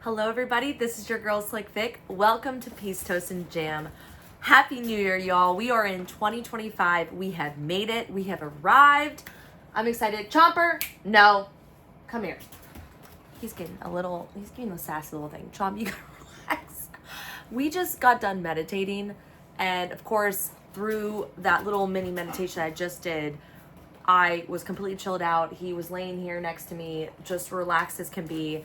Hello everybody, this is your girl Slick Vic. Welcome to Peace, Toast, and Jam. Happy New Year, y'all. We are in 2025. We have made it. We have arrived. I'm excited. Chomper, no. Come here. He's getting the sassy little thing. Chomp, you gotta relax. We just got done meditating, and of course, through that little mini meditation I just did, I was completely chilled out. He was laying here next to me, just relaxed as can be.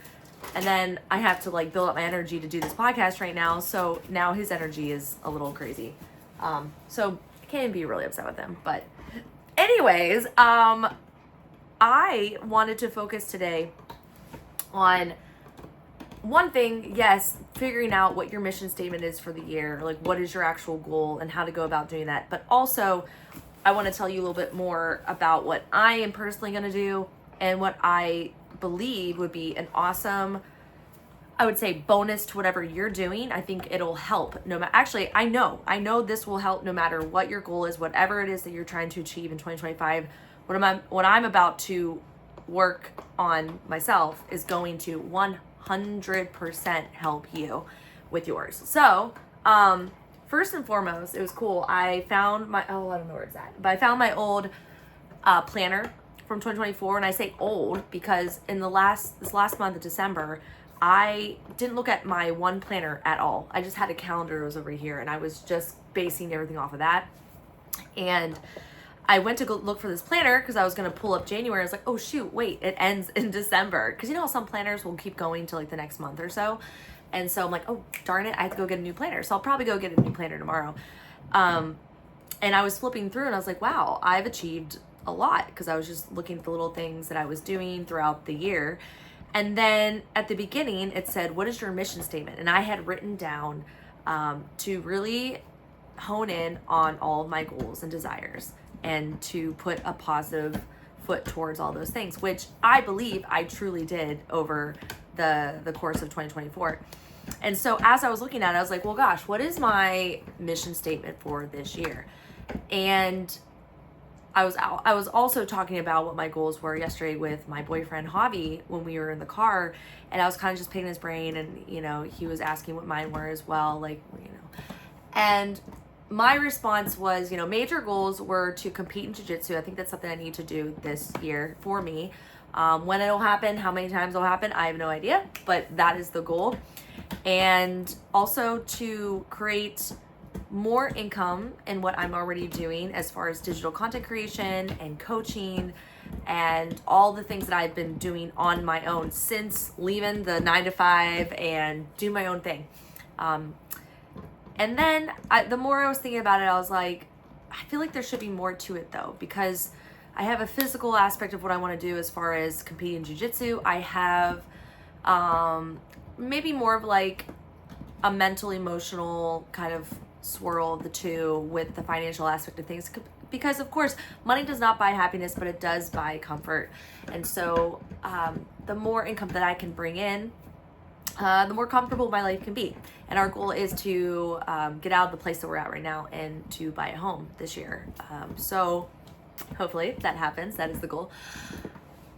And then I have to build up my energy to do this podcast right now. So now his energy is a little crazy. So I can't be really upset with him. But anyways, I wanted to focus today on one thing. Yes, figuring out what your mission statement is for the year. What is your actual goal and how to go about doing that. But also, I want to tell you a little bit more about what I am personally going to do and what I believe would be an awesome, I would say, bonus to whatever you're doing. I think it'll help I know this will help no matter what your goal is, whatever it is that you're trying to achieve in 2025. What I'm about to work on myself is going to 100% help you with yours. So, first and foremost, it was cool. I found I don't know where it's at, but I found my old planner from 2024, and I say old because in this last month of December, I didn't look at my one planner at all. I just had a calendar that was over here, and I was just basing everything off of that. And I went to go look for this planner because I was going to pull up January. I was like, oh shoot, wait, it ends in December. Because you know how some planners will keep going till the next month or so. And so I'm like, oh darn it, I have to go get a new planner. So I'll probably go get a new planner tomorrow. And I was flipping through and I was like, wow, I've achieved a lot, because I was just looking at the little things that I was doing throughout the year. And then at the beginning it said, what is your mission statement? And I had written down to really hone in on all of my goals and desires and to put a positive foot towards all those things, which I believe I truly did over the course of 2024. And so as I was looking at it, I was like, well gosh, what is my mission statement for this year? And I was also talking about what my goals were yesterday with my boyfriend Javi when we were in the car, and I was kind of just picking his brain, and he was asking what mine were as well, and my response was, major goals were to compete in jiu-jitsu. I think that's something I need to do this year for me. When it'll happen, how many times it'll happen, I have no idea, but that is the goal. And also to create more income in what I'm already doing as far as digital content creation and coaching and all the things that I've been doing on my own since leaving the 9-to-5 and doing my own thing. And then the more I was thinking about it, I was like, I feel like there should be more to it though, because I have a physical aspect of what I want to do as far as competing in jiu-jitsu. I have maybe more of a mental, emotional kind of swirl the two with the financial aspect of things, because of course money does not buy happiness, but it does buy comfort. And so the more income that I can bring in, the more comfortable my life can be. And our goal is to get out of the place that we're at right now and to buy a home this year. So hopefully that happens. That is the goal.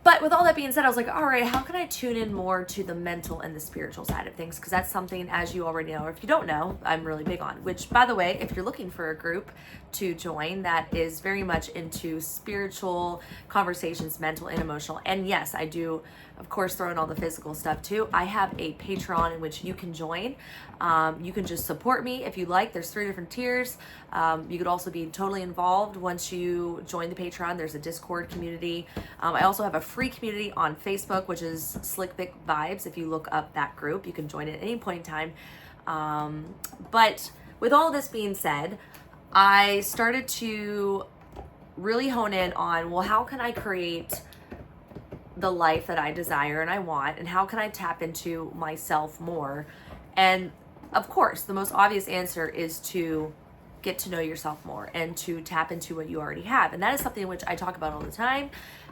But with all that being said, I was like, all right, how can I tune in more to the mental and the spiritual side of things? Because that's something, as you already know, or if you don't know, I'm really big on. Which, by the way, if you're looking for a group to join that is very much into spiritual conversations, mental and emotional, and yes, I do, of course, throw in all the physical stuff too. I have a Patreon in which you can join. You can just support me if you like. There's 3 different tiers. You could also be totally involved once you join the Patreon. There's a Discord community. I also have a free community on Facebook, which is Slick Vic Vibes. If you look up that group, you can join at any point in time. But with all this being said, I started to really hone in on, well, how can I create the life that I desire and I want, and how can I tap into myself more? And of course, the most obvious answer is to get to know yourself more and to tap into what you already have. And that is something which I talk about all the time.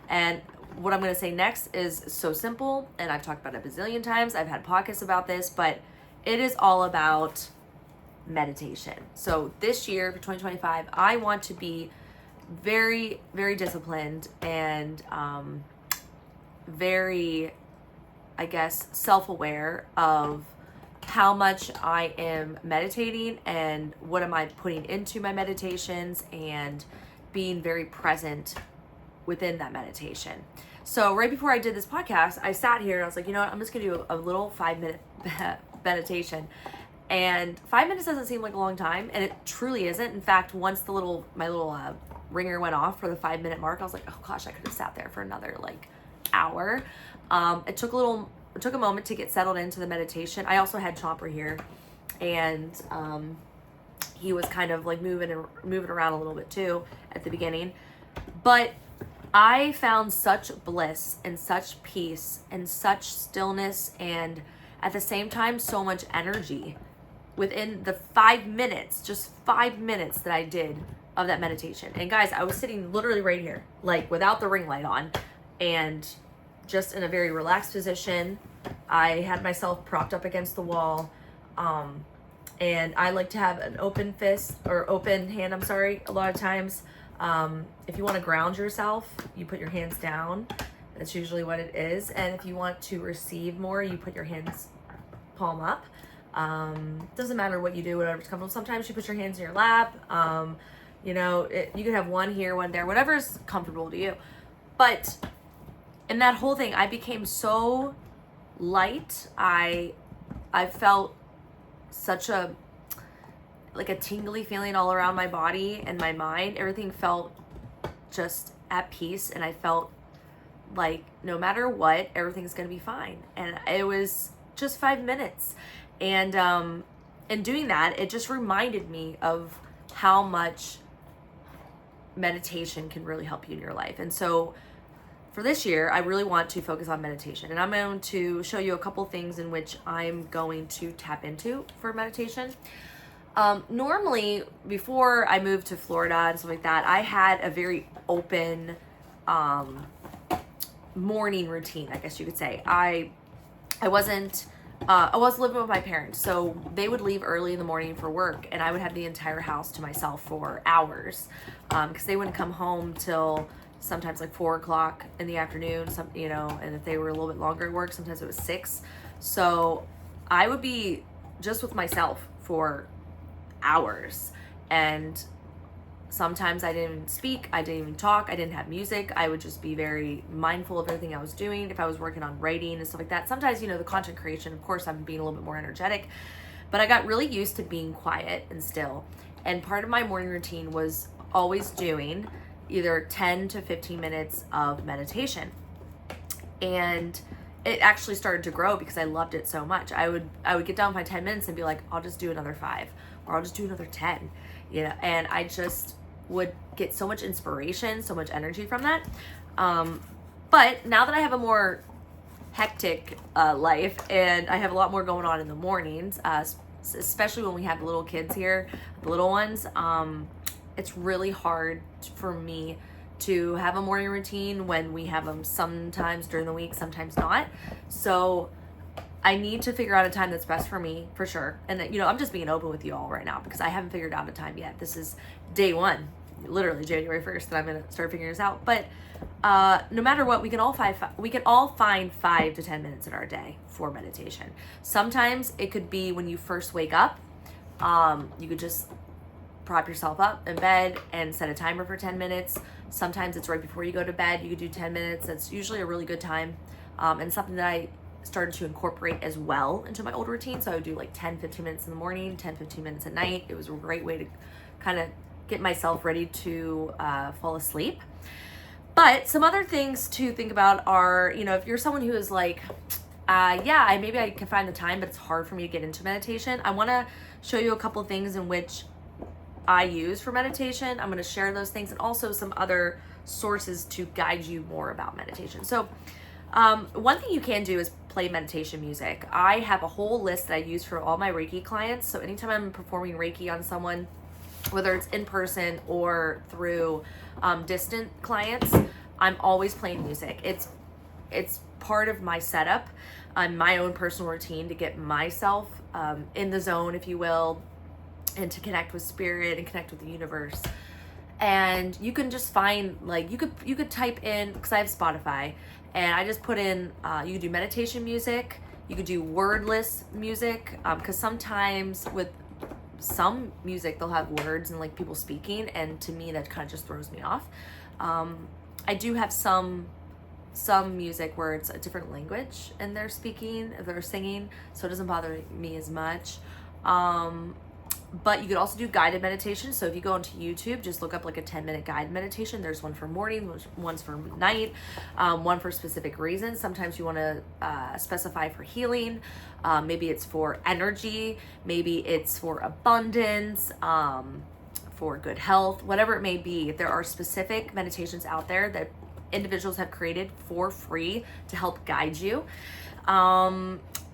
And what I'm going to say next is so simple, and I've talked about it a bazillion times. I've had podcasts about this, but it is all about meditation. So this year for 2025, I want to be very, very disciplined and very I guess, self-aware of how much I am meditating and what am I putting into my meditations, and being very present within that meditation. So right before I did this podcast, I sat here and I was like, you know what, I'm just gonna do a little 5-minute meditation. And 5 minutes doesn't seem like a long time, and it truly isn't. In fact, once my little ringer went off for the 5-minute mark, I was like, oh gosh, I could have sat there for another like hour. It took a moment to get settled into the meditation. I also had Chomper here, and he was kind of like moving around a little bit too at the beginning. But I found such bliss and such peace and such stillness, and at the same time so much energy within the 5 minutes, just 5 minutes that I did of that meditation. And guys, I was sitting literally right here, like without the ring light on, and just in a very relaxed position. I had myself propped up against the wall. And I like to have an open hand, a lot of times. If you want to ground yourself, you put your hands down. That's usually what it is. And if you want to receive more, you put your hands palm up. Doesn't matter what you do, whatever's comfortable. Sometimes you put your hands in your lap. You can have one here, one there, whatever's comfortable to you. But in that whole thing, I became so light. I felt such a tingly feeling all around my body and my mind. Everything felt just at peace, and I felt like no matter what, everything's gonna be fine. And it was just 5 minutes. And in doing that, it just reminded me of how much meditation can really help you in your life. And so for this year, I really want to focus on meditation. And I'm going to show you a couple things in which I'm going to tap into for meditation. Normally, before I moved to Florida and stuff like that, I had a very open morning routine, I guess you could say. I was living with my parents, so they would leave early in the morning for work, and I would have the entire house to myself for hours, because they wouldn't come home till sometimes like 4:00 in the afternoon, and if they were a little bit longer at work, sometimes it was 6. So I would be just with myself for hours, and sometimes I didn't even speak, I didn't even talk, I didn't have music. I would just be very mindful of everything I was doing. If I was working on writing and stuff like that, sometimes, the content creation, of course, I'm being a little bit more energetic, but I got really used to being quiet and still. And part of my morning routine was always doing either 10 to 15 minutes of meditation. And it actually started to grow because I loved it so much. I would get done with my 10 minutes and be like, I'll just do another 5, or I'll just do another 10, and I just would get so much inspiration, so much energy from that. But now that I have a more hectic life, and I have a lot more going on in the mornings, especially when we have little kids here, the little ones, it's really hard for me to have a morning routine when we have them sometimes during the week, sometimes not. So I need to figure out a time that's best for me, for sure. And I'm just being open with you all right now because I haven't figured out a time yet. This is day 1, literally January 1st, that I'm gonna start figuring this out. But no matter what, we can all find 5 to 10 minutes in our day for meditation. Sometimes it could be when you first wake up. You could just prop yourself up in bed and set a timer for 10 minutes. Sometimes it's right before you go to bed. You could do 10 minutes. That's usually a really good time, and something that I started to incorporate as well into my old routine. So I would do like 10-15 minutes in the morning, 10-15 minutes at night. It was a great way to kind of get myself ready to fall asleep. But some other things to think about are, if you're someone who is like, maybe I can find the time, but it's hard for me to get into meditation. I want to show you a couple things in which I use for meditation. I'm going to share those things, and also some other sources to guide you more about meditation. So one thing you can do is play meditation music. I have a whole list that I use for all my Reiki clients. So anytime I'm performing Reiki on someone, whether it's in person or through distant clients, I'm always playing music. It's part of my setup, my own personal routine to get myself in the zone, if you will, and to connect with spirit and connect with the universe. And you can just find, like, you could type in, because I have Spotify, and I just put in, you could do meditation music, you could do wordless music, because sometimes with some music they'll have words and like people speaking, and to me that kind of just throws me off. I do have some music where it's a different language and they're singing, so it doesn't bother me as much. But you could also do guided meditation. So if you go into YouTube, just look up like a 10-minute guided meditation. There's one for morning, one's for night, one for specific reasons. Sometimes you want to specify for healing. Maybe it's for energy. Maybe it's for abundance, for good health, whatever it may be. There are specific meditations out there that individuals have created for free to help guide you.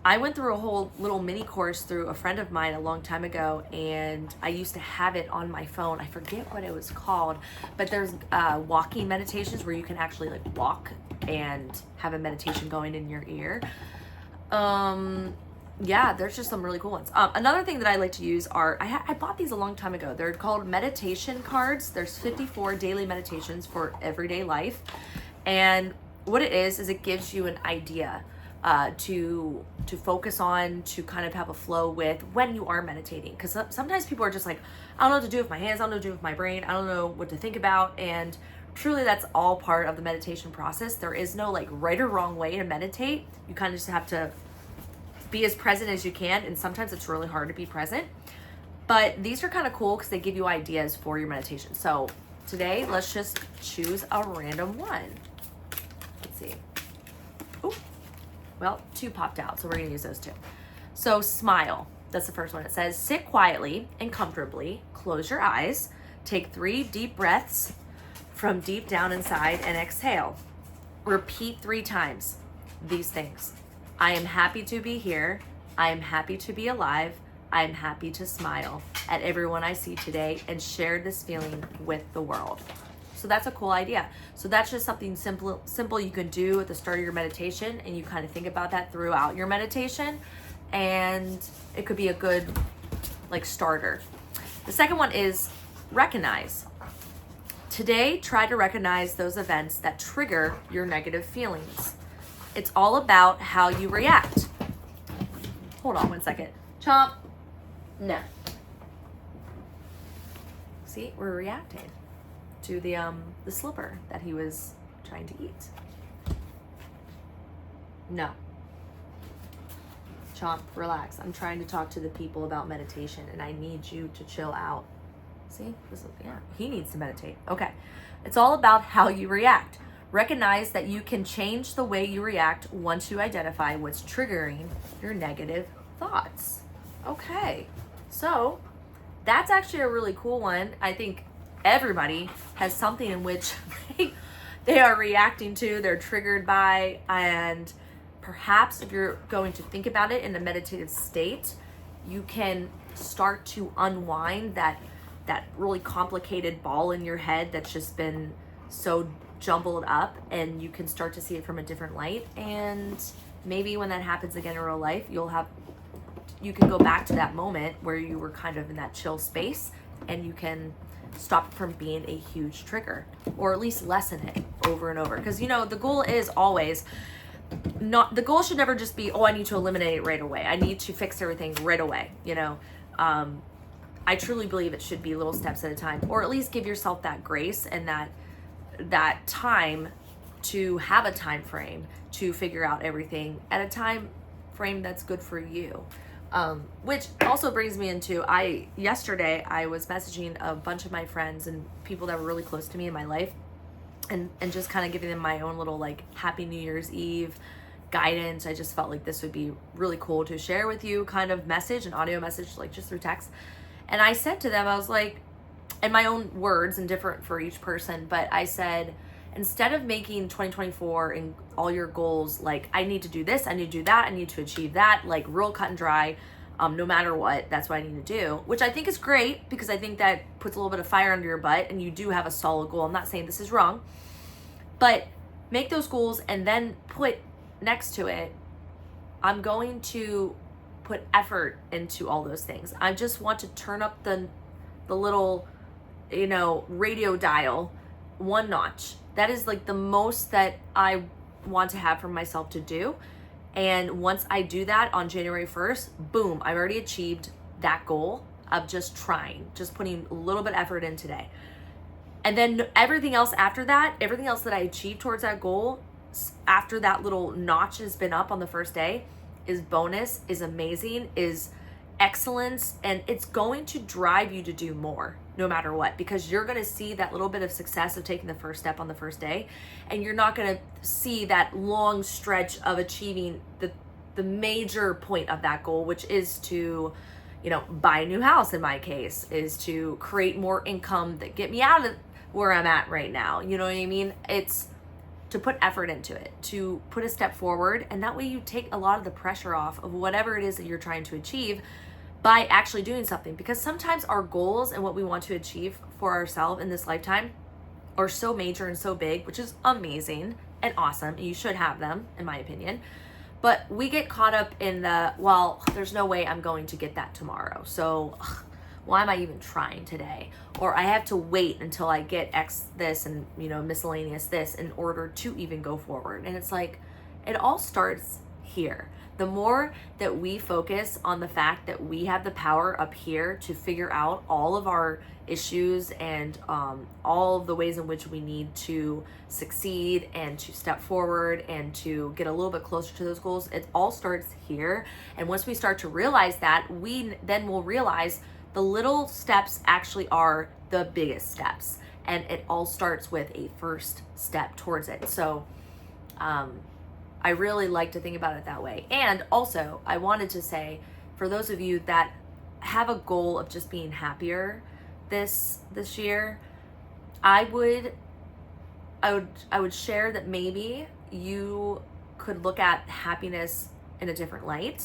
I went through a whole little mini course through a friend of mine a long time ago, and I used to have it on my phone. I forget what it was called, but there's walking meditations where you can actually like walk and have a meditation going in your ear. Yeah, there's just some really cool ones. Another thing that I like to use are, I bought these a long time ago. They're called meditation cards. There's 54 daily meditations for everyday life. And what it is it gives you an idea to focus on, to kind of have a flow with when you are meditating. Because sometimes people are just like, I don't know what to do with my hands, I don't know what to do with my brain, I don't know what to think about. And truly that's all part of the meditation process. There is no like right or wrong way to meditate. You kind of just have to be as present as you can, and sometimes it's really hard to be present. But these are kind of cool because they give you ideas for your meditation. So today, let's just choose a random one. Let's see. Ooh. Well, 2 popped out, so we're gonna use those 2. So smile, that's the first one. It says, sit quietly and comfortably, close your eyes, take 3 deep breaths from deep down inside and exhale. Repeat 3 times these things. I am happy to be here. I am happy to be alive. I am happy to smile at everyone I see today and share this feeling with the world. So that's a cool idea. So that's just something simple you can do at the start of your meditation, and you kind of think about that throughout your meditation, and it could be a good like starter. The second one is recognize. Today, try to recognize those events that trigger your negative feelings. It's all about how you react. Hold on one second. Chomp. No. See, we're reacting to the slipper that he was trying to eat. No. Chomp, relax. I'm trying to talk to the people about meditation, and I need you to chill out. See? Yeah, he needs to meditate. Okay. It's all about how you react. Recognize that you can change the way you react once you identify what's triggering your negative thoughts. Okay, so that's actually a really cool one. I think everybody has something in which they are reacting to, they're triggered by, and perhaps if you're going to think about it in a meditative state, you can start to unwind that really complicated ball in your head that's just been so jumbled up, and you can start to see it from a different light. And maybe when that happens again in real life, you can go back to that moment where you were kind of in that chill space, and you can stop it from being a huge trigger, or at least lessen it over and over. Because the goal is always the goal should never just be, I need to eliminate it right away, I need to fix everything right away. I truly believe it should be little steps at a time, or at least give yourself that grace and that time to have a time frame to figure out everything at a time frame that's good for you. Which also brings me into, yesterday I was messaging a bunch of my friends and people that were really close to me in my life, and just kind of giving them my own little like Happy New Year's Eve guidance. I just felt like this would be really cool to share with you, kind of message, an audio message, like just through text. And I said to them, I was like, in my own words and different for each person, but I said, instead of making 2024 and all your goals like, I need to do this, I need to do that, I need to achieve that, like real cut and dry, no matter what, that's what I need to do, which I think is great, because I think that puts a little bit of fire under your butt and you do have a solid goal. I'm not saying this is wrong, but make those goals and then put next to it, I'm going to put effort into all those things. I just want to turn up the little radio dial one notch. That is like the most that I want to have for myself to do. And once I do that on January 1st, boom, I've already achieved that goal of just trying, just putting a little bit of effort in today. And then everything else after that, everything else that I achieved towards that goal after that little notch has been up on the first day is bonus, is amazing, is excellence, and it's going to drive you to do more no matter what, because you're going to see that little bit of success of taking the first step on the first day, and you're not going to see that long stretch of achieving the major point of that goal, which is to buy a new house. In my case, is to create more income that get me out of where I'm at right now. You know what I mean? It's to put effort into it, to put a step forward, and that way you take a lot of the pressure off of whatever it is that you're trying to achieve by actually doing something. Because sometimes our goals and what we want to achieve for ourselves in this lifetime are so major and so big, which is amazing and awesome, and you should have them, in my opinion. But we get caught up in there's no way I'm going to get that tomorrow, so why am I even trying today? Or I have to wait until I get X this and miscellaneous this in order to even go forward. And it's like, it all starts here. The more that we focus on the fact that we have the power up here to figure out all of our issues and all of the ways in which we need to succeed and to step forward and to get a little bit closer to those goals, it all starts here. And once we start to realize that, we then will realize the little steps actually are the biggest steps, and it all starts with a first step towards it. So I really like to think about it that way. And also, I wanted to say, for those of you that have a goal of just being happier this year, I would share that maybe you could look at happiness in a different light.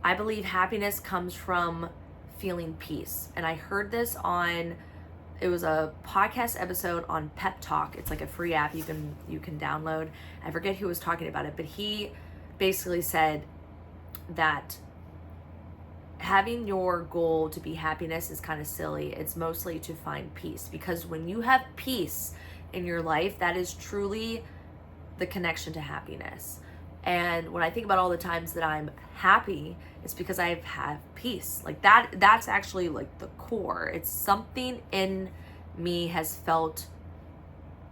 I believe happiness comes from feeling peace. And I heard this it was a podcast episode on Pep Talk. It's like a free app you can download. I forget who was talking about it, but he basically said that having your goal to be happiness is kind of silly. It's mostly to find peace, because when you have peace in your life, that is truly the connection to happiness. And when I think about all the times that I'm happy, it's because I have peace. Like that's actually like the core. It's something in me has felt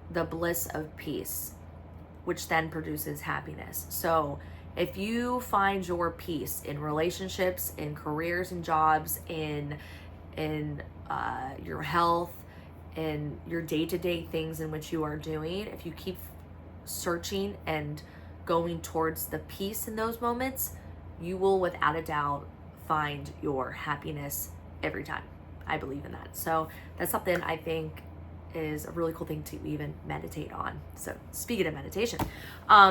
the bliss of peace, which then produces happiness. So if you find your peace in relationships, in careers and jobs, in your health, in your day-to-day things in which you are doing, if you keep searching and going towards the peace in those moments, you will without a doubt find your happiness every time. I believe in that. So that's something I think is a really cool thing to even meditate on. So speaking of meditation,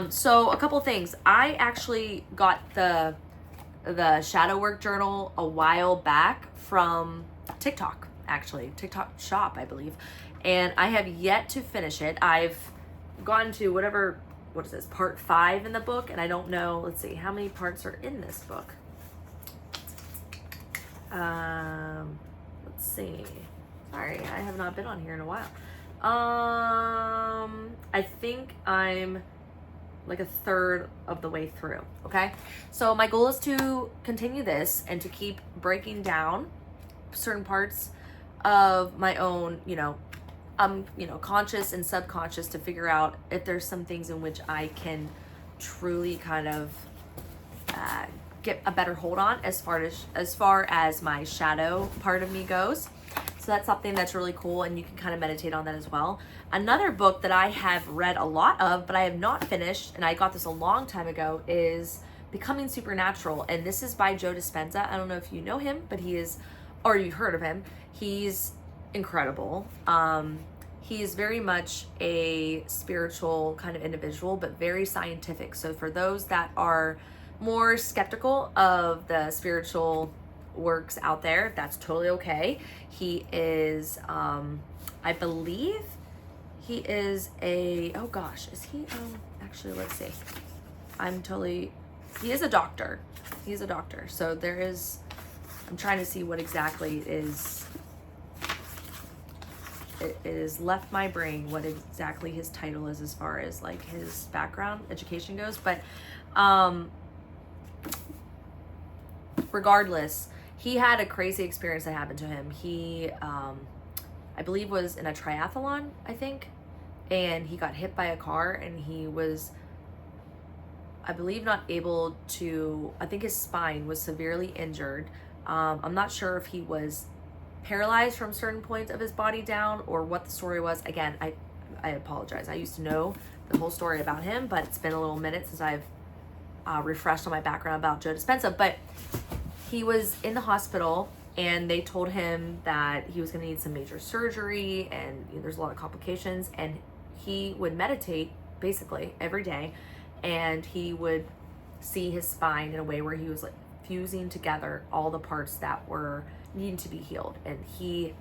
so a couple things. I actually got the shadow work journal a while back from TikTok Shop, I believe. And I have yet to finish it. I've gone to what is this, part 5 in the book, and I don't know, let's see, how many parts are in this book? Let's see. Sorry, I have not been on here in a while. I think I'm like a third of the way through, okay? So my goal is to continue this and to keep breaking down certain parts of my own, conscious and subconscious, to figure out if there's some things in which I can truly kind of get a better hold on as far as my shadow part of me goes. So that's something that's really cool, and you can kind of meditate on that as well. Another book that I have read a lot of, but I have not finished, and I got this a long time ago, is Becoming Supernatural. And this is by Joe Dispenza. I don't know if you know him, but he is, or you've heard of him. He's incredible. He is very much a spiritual kind of individual, but very scientific. So for those that are more skeptical of the spiritual works out there, that's totally okay. He is, I believe he is actually, let's see. He is a doctor. He's a doctor. So I'm trying to see what exactly is it is left my brain what exactly his title is as far as like his background education goes, but regardless, he had a crazy experience that happened to him. He I believe was in a triathlon, I think, and he got hit by a car, and he was, I believe, not able to, I think his spine was severely injured. I'm not sure if he was paralyzed from certain points of his body down or what the story was. Again, I apologize. I used to know the whole story about him, but it's been a little minute since I've refreshed on my background about Joe Dispenza. But he was in the hospital, and they told him that he was going to need some major surgery, and there's a lot of complications, and he would meditate basically every day, and he would see his spine in a way where he was like fusing together all the parts that were needing to be healed, and he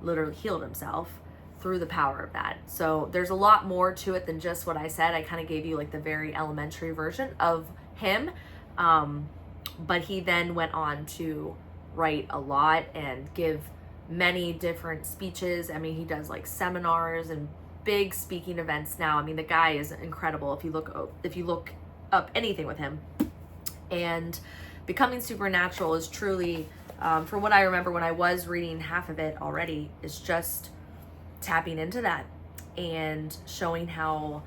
literally healed himself through the power of that. So there's a lot more to it than just what I said. I kind of gave you like the very elementary version of him, but he then went on to write a lot and give many different speeches. I mean, he does like seminars and big speaking events now. I mean, the guy is incredible if you look up anything with him. And Becoming Supernatural is truly, from what I remember when I was reading half of it already, is just tapping into that and showing how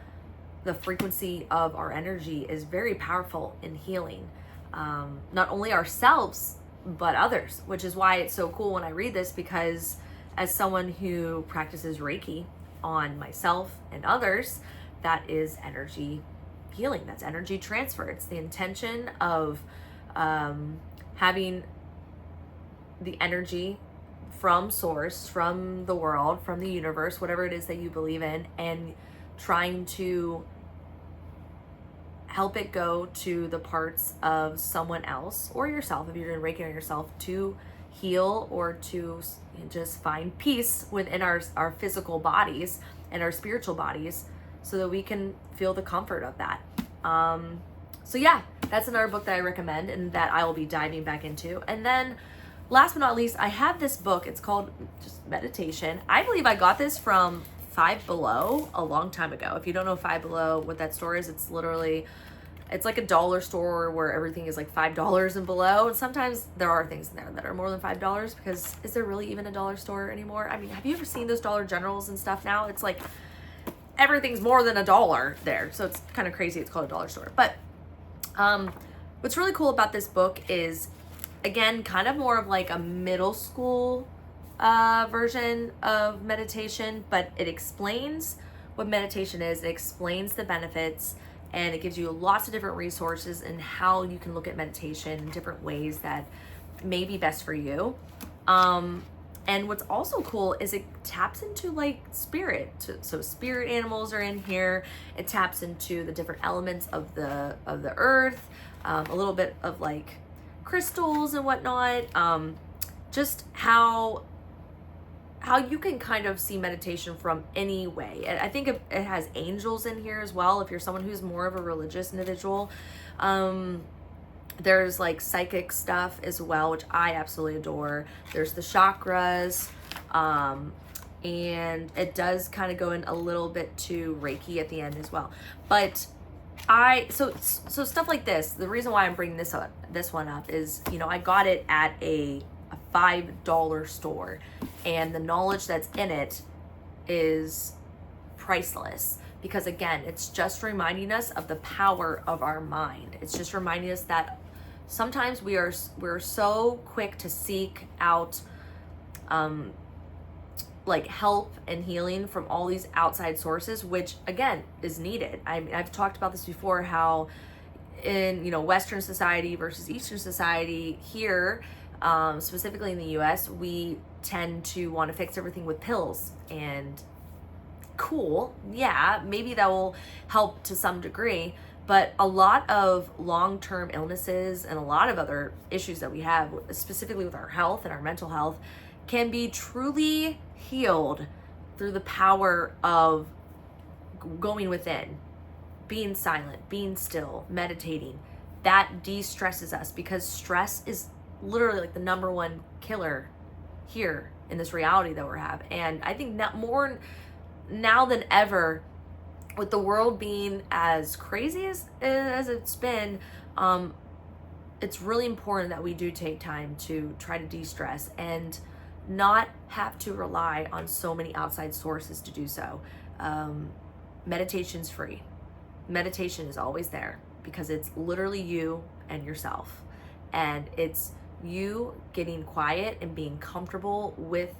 the frequency of our energy is very powerful in healing, not only ourselves, but others, which is why it's so cool when I read this, because as someone who practices Reiki on myself and others, that is energy healing, that's energy transfer. It's the intention of having the energy from source, from the world, from the universe, whatever it is that you believe in, and trying to help it go to the parts of someone else or yourself, if you're doing Reiki on yourself, to heal or to just find peace within our physical bodies and our spiritual bodies, so that we can feel the comfort of that. So yeah, that's another book that I recommend and that I will be diving back into. And then last but not least, I have this book. It's called just Meditation. I believe I got this from Five Below a long time ago. If you don't know Five Below, what that store is, it's literally, it's like a dollar store where everything is like $5 and below. And sometimes there are things in there that are more than $5, because is there really even a dollar store anymore? I mean, have you ever seen those Dollar Generals and stuff now? It's like everything's more than $1 there. So it's kind of crazy. It's called a dollar store. But what's really cool about this book is, again, kind of more of like a middle school version of meditation, but it explains what meditation is. It explains the benefits, and it gives you lots of different resources and how you can look at meditation in different ways that may be best for you. And what's also cool is it taps into like spirit. So spirit animals are in here. It taps into the different elements of the earth, a little bit of like crystals and whatnot. Just how you can kind of see meditation from any way. And I think it has angels in here as well, if you're someone who's more of a religious individual. There's like psychic stuff as well, which I absolutely adore. There's the chakras, and it does kind of go in a little bit to Reiki at the end as well. But so stuff like this, the reason why I'm bringing this one up is, I got it at a $5 store, and the knowledge that's in it is priceless, because again, it's just reminding us of the power of our mind. It's just reminding us that sometimes we're so quick to seek out like help and healing from all these outside sources, which again is needed. I've talked about this before, how in Western society versus Eastern society here, specifically in the US, we tend to want to fix everything with pills. And cool, yeah, maybe that will help to some degree, but a lot of long-term illnesses and a lot of other issues that we have, specifically with our health and our mental health, can be truly healed through the power of going within, being silent, being still, meditating. That de-stresses us, because stress is literally like the number one killer here in this reality that we're having. And I think more now than ever, with the world being as crazy as it's been, it's really important that we do take time to try to de-stress and not have to rely on so many outside sources to do so. Meditation's free. Meditation is always there because it's literally you and yourself. And it's you getting quiet and being comfortable with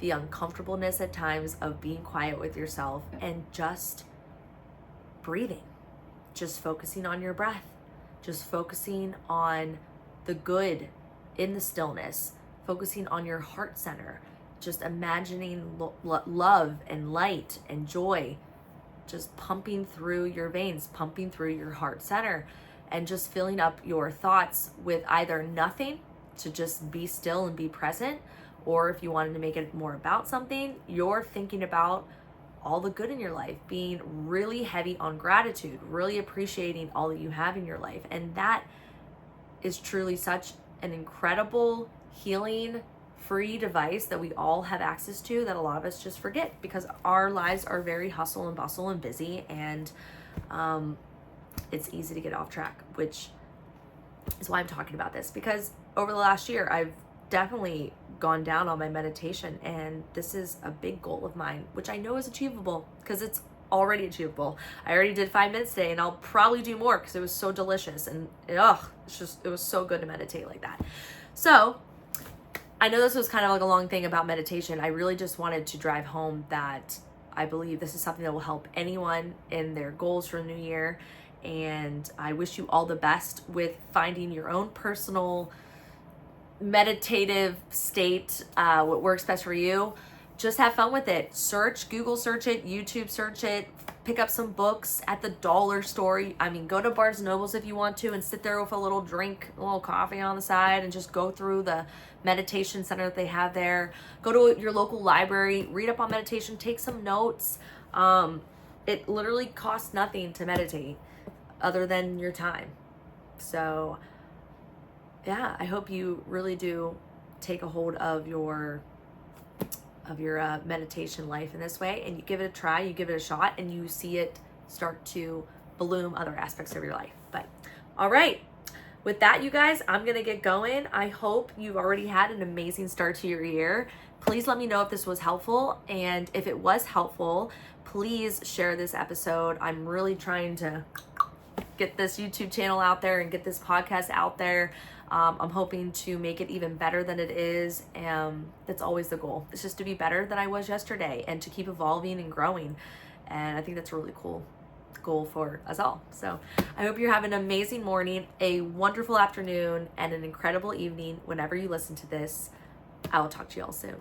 the uncomfortableness at times of being quiet with yourself and just breathing, just focusing on your breath, just focusing on the good in the stillness, focusing on your heart center, just imagining love and light and joy just pumping through your veins, pumping through your heart center, and just filling up your thoughts with either nothing, to just be still and be present, or if you wanted to make it more about something, you're thinking about all the good in your life, being really heavy on gratitude, really appreciating all that you have in your life. And that is truly such an incredible healing free device that we all have access to, that a lot of us just forget because our lives are very hustle and bustle and busy, and it's easy to get off track, which is why I'm talking about this, because over the last year I've definitely gone down on my meditation, and this is a big goal of mine, which I know is achievable because it's already achievable. I already did 5 minutes today, and I'll probably do more because it was so delicious, and it was so good to meditate like that. So I know this was kind of like a long thing about meditation. I really just wanted to drive home that I believe this is something that will help anyone in their goals for the new year. And I wish you all the best with finding your own personal meditative state, what works best for you. Just have fun with it. Google search it, YouTube search it, pick up some books at the dollar store. I mean, go to Barnes and Nobles if you want to and sit there with a little drink, a little coffee on the side, and just go through the meditation center that they have there. Go to your local library, read up on meditation, take some notes. It literally costs nothing to meditate other than your time. So yeah, I hope you really do take a hold of your meditation life in this way, and you give it a try, you give it a shot, and you see it start to bloom other aspects of your life. But all right, with that, you guys, I'm gonna get going. I hope you've already had an amazing start to your year. Please let me know if this was helpful, and if it was helpful, please share this episode. I'm really trying to get this YouTube channel out there and get this podcast out there. I'm hoping to make it even better than it is. That's always the goal. It's just to be better than I was yesterday and to keep evolving and growing. And I think that's a really cool goal for us all. So I hope you're having an amazing morning, a wonderful afternoon, and an incredible evening whenever you listen to this. I will talk to you all soon.